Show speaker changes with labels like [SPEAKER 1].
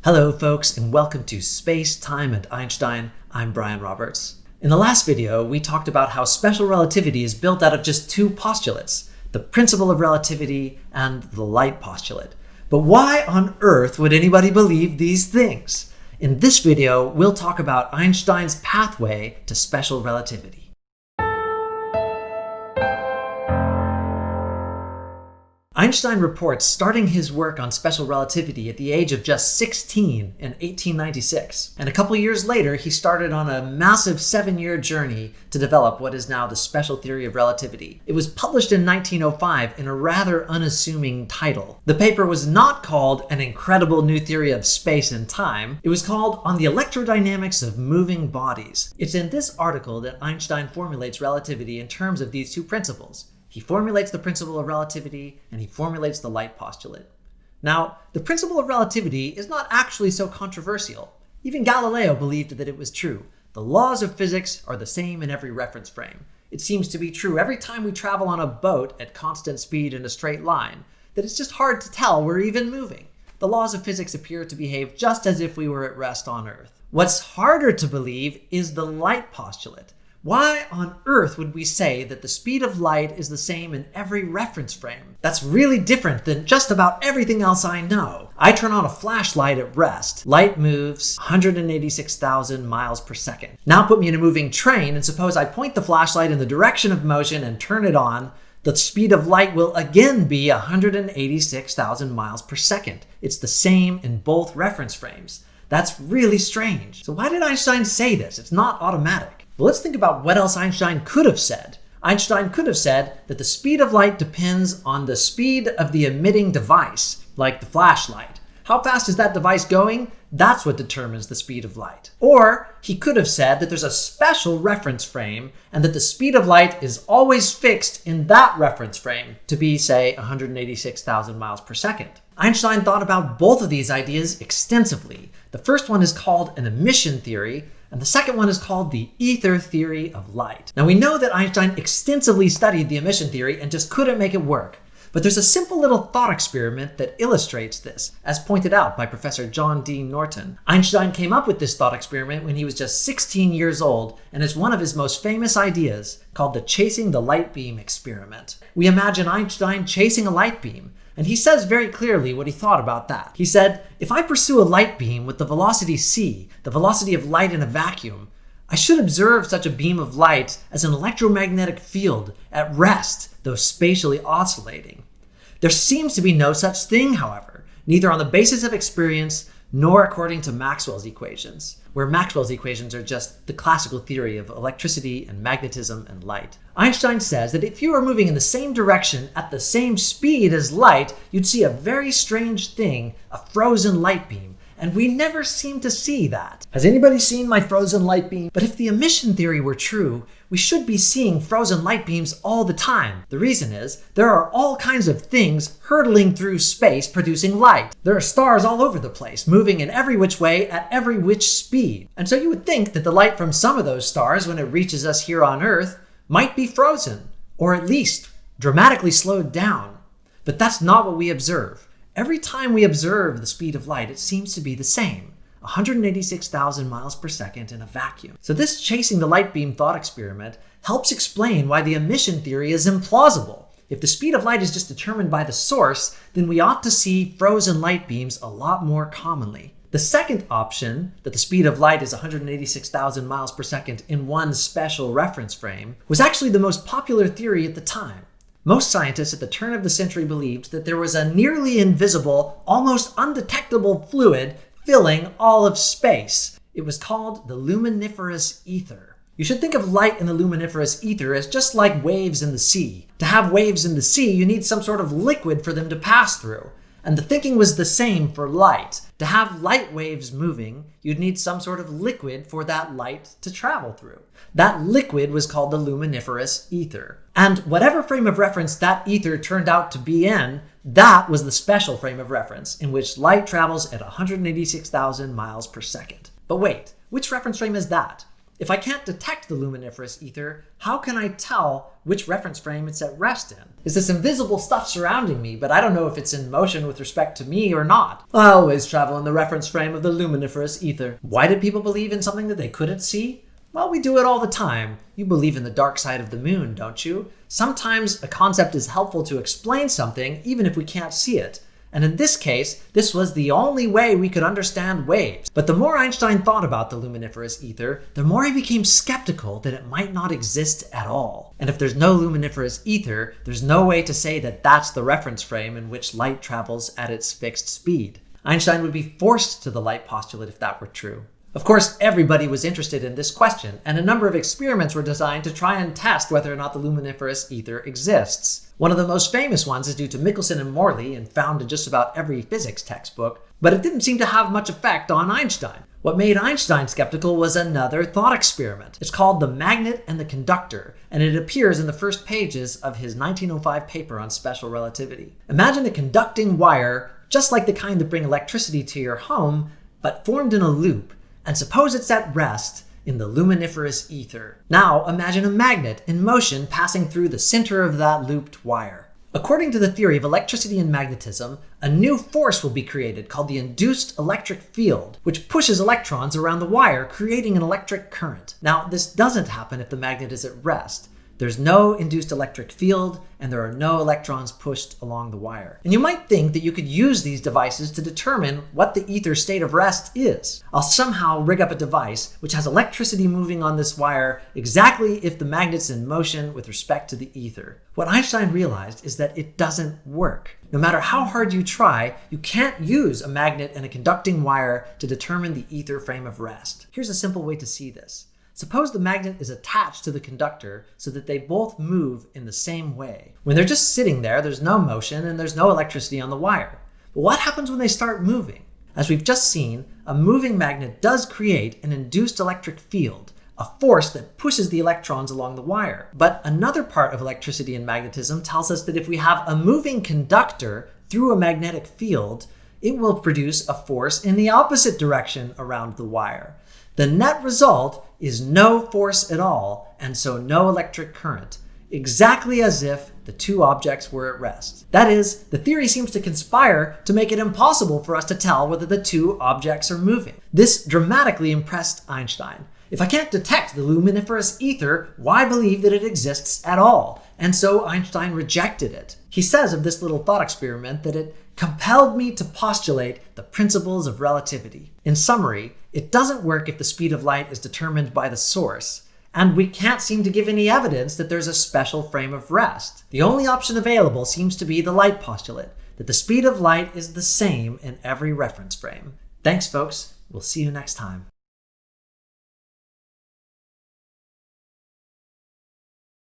[SPEAKER 1] Hello folks, and welcome to Space, Time, and Einstein. I'm Bryan Roberts. In the last video, we talked about how special relativity is built out of just two postulates, the principle of relativity and the light postulate. But why on earth would anybody believe these things? In this video, we'll talk about Einstein's pathway to special relativity. Einstein reports starting his work on special relativity at the age of just 16 in 1896. And a couple years later, he started on a massive 7-year journey to develop what is now the special theory of relativity. It was published in 1905 in a rather unassuming title. The paper was not called An Incredible New Theory of Space and Time. It was called On the Electrodynamics of Moving Bodies. It's in this article that Einstein formulates relativity in terms of these two principles. He formulates the principle of relativity, and he formulates the light postulate. Now, the principle of relativity is not actually so controversial. Even Galileo believed that it was true. The laws of physics are the same in every reference frame. It seems to be true every time we travel on a boat at constant speed in a straight line, that it's just hard to tell we're even moving. The laws of physics appear to behave just as if we were at rest on Earth. What's harder to believe is the light postulate. Why on earth would we say that the speed of light is the same in every reference frame? That's really different than just about everything else I know. I turn on a flashlight at rest. Light moves 186,000 miles per second. Now put me in a moving train and suppose I point the flashlight in the direction of motion and turn it on. The speed of light will again be 186,000 miles per second. It's the same in both reference frames. That's really strange. So why did Einstein say this? It's not automatic. Well, let's think about what else Einstein could have said. Einstein could have said that the speed of light depends on the speed of the emitting device, like the flashlight. How fast is that device going? That's what determines the speed of light. Or he could have said that there's a special reference frame and that the speed of light is always fixed in that reference frame to be, say, 186,000 miles per second. Einstein thought about both of these ideas extensively. The first one is called an emission theory, and the second one is called the ether theory of light. Now we know that Einstein extensively studied the emission theory and just couldn't make it work. But there's a simple little thought experiment that illustrates this, as pointed out by Professor John D. Norton. Einstein came up with this thought experiment when he was just 16 years old, and it's one of his most famous ideas, called the chasing the light beam experiment. We imagine Einstein chasing a light beam, and he says very clearly what he thought about that. He said, if I pursue a light beam with the velocity c, the velocity of light in a vacuum, I should observe such a beam of light as an electromagnetic field at rest, though spatially oscillating. There seems to be no such thing, however, neither on the basis of experience nor according to Maxwell's equations, where Maxwell's equations are just the classical theory of electricity and magnetism and light. Einstein says that if you were moving in the same direction at the same speed as light, you'd see a very strange thing, a frozen light beam. And we never seem to see that. Has anybody seen my frozen light beam? But if the emission theory were true, we should be seeing frozen light beams all the time. The reason is, there are all kinds of things hurtling through space producing light. There are stars all over the place, moving in every which way at every which speed. And so you would think that the light from some of those stars, when it reaches us here on Earth, might be frozen, or at least dramatically slowed down. But that's not what we observe. Every time we observe the speed of light, it seems to be the same, 186,000 miles per second in a vacuum. So this chasing the light beam thought experiment helps explain why the emission theory is implausible. If the speed of light is just determined by the source, then we ought to see frozen light beams a lot more commonly. The second option, that the speed of light is 186,000 miles per second in one special reference frame, was actually the most popular theory at the time. Most scientists at the turn of the century believed that there was a nearly invisible, almost undetectable fluid filling all of space. It was called the luminiferous ether. You should think of light in the luminiferous ether as just like waves in the sea. To have waves in the sea, you need some sort of liquid for them to pass through. And the thinking was the same for light. To have light waves moving, you'd need some sort of liquid for that light to travel through. That liquid was called the luminiferous ether. And whatever frame of reference that ether turned out to be in, that was the special frame of reference in which light travels at 186,000 miles per second. But wait, which reference frame is that? If I can't detect the luminiferous ether, how can I tell which reference frame it's at rest in? Is this invisible stuff surrounding me, but I don't know if it's in motion with respect to me or not? I always travel in the reference frame of the luminiferous ether. Why did people believe in something that they couldn't see? Well, we do it all the time. You believe in the dark side of the moon, don't you? Sometimes a concept is helpful to explain something, even if we can't see it. And in this case, this was the only way we could understand waves. But the more Einstein thought about the luminiferous ether, the more he became skeptical that it might not exist at all. And if there's no luminiferous ether, there's no way to say that that's the reference frame in which light travels at its fixed speed. Einstein would be forced to the light postulate if that were true. Of course, everybody was interested in this question, and a number of experiments were designed to try and test whether or not the luminiferous ether exists. One of the most famous ones is due to Michelson and Morley and found in just about every physics textbook, but it didn't seem to have much effect on Einstein. What made Einstein skeptical was another thought experiment. It's called the Magnet and the Conductor, and it appears in the first pages of his 1905 paper on special relativity. Imagine a conducting wire, just like the kind that bring electricity to your home, but formed in a loop. And suppose it's at rest in the luminiferous ether. Now imagine a magnet in motion passing through the center of that looped wire. According to the theory of electricity and magnetism, a new force will be created called the induced electric field, which pushes electrons around the wire, creating an electric current. Now, this doesn't happen if the magnet is at rest. There's no induced electric field, and there are no electrons pushed along the wire. And you might think that you could use these devices to determine what the ether state of rest is. I'll somehow rig up a device which has electricity moving on this wire exactly if the magnet's in motion with respect to the ether. What Einstein realized is that it doesn't work. No matter how hard you try, you can't use a magnet and a conducting wire to determine the ether frame of rest. Here's a simple way to see this. Suppose the magnet is attached to the conductor so that they both move in the same way. When they're just sitting there, there's no motion and there's no electricity on the wire. But what happens when they start moving? As we've just seen, a moving magnet does create an induced electric field, a force that pushes the electrons along the wire. But another part of electricity and magnetism tells us that if we have a moving conductor through a magnetic field, it will produce a force in the opposite direction around the wire. The net result is no force at all, and so no electric current, exactly as if the two objects were at rest. That is, the theory seems to conspire to make it impossible for us to tell whether the two objects are moving. This dramatically impressed Einstein. If I can't detect the luminiferous ether, why believe that it exists at all? And so Einstein rejected it. He says of this little thought experiment that it compelled me to postulate the principles of relativity. In summary, it doesn't work if the speed of light is determined by the source, and we can't seem to give any evidence that there's a special frame of rest. The only option available seems to be the light postulate, that the speed of light is the same in every reference frame. Thanks, folks. We'll see you next time.